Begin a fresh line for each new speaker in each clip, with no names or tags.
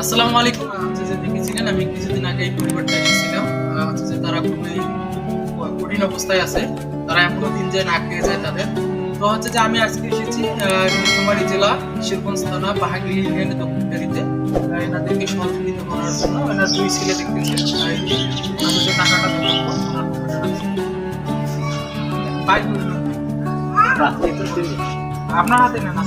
আসসালামু আলাইকুম। যে দেখেছিলেন আমি কিছুদিন আগে এই পরিবারটা এসেছিলাম, যে তারা খুবই কঠিন অবস্থায় আছে, তারা এখনো দিন যায় না খেয়ে যায় তাদের। তো যে আমি আজকে এসেছি নীলফামারী জেলা কিশোরগঞ্জ থানা বাহাগিরি ইউনিয়নের দক্ষিণকারীতে এনাদেরকে সহযোগিতা করার জন্য এনার দুই ছেলে দেখতেছে আমি যে টাকাটা দেবো আপনার হাতে নেন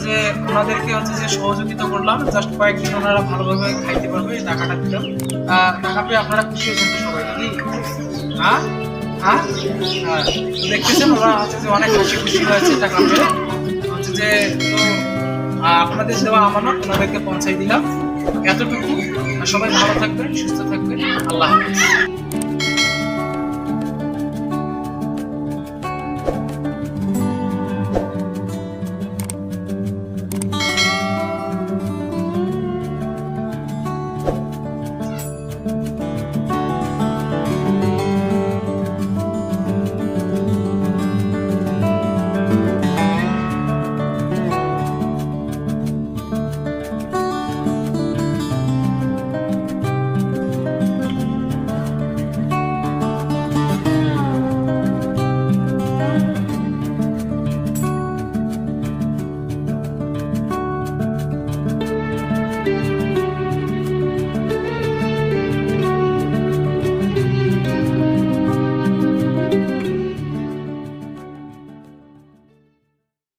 যে ওনাদেরকে যে সহযোগিতা করলাম, জাস্ট কয়েকদিন ওনারা ভালোভাবে খাইতে পারবে, এই টাকাটা দিলাম। টাকা পেয়ে আপনারা খুশি হয়েছেন তো সবাই নাকি? হ্যাঁ হ্যাঁ হ্যাঁ, দেখতেছেন ওরা যে অনেক হাসি খুশি হয়েছে টাকা পেয়ে। যে তো আপনাদের দেওয়া আমানত ওনাদেরকে পৌঁছাই দিলাম, এতটুকু। সবাই ভালো থাকবেন, সুস্থ থাকবেন, আল্লাহ হাফেজ।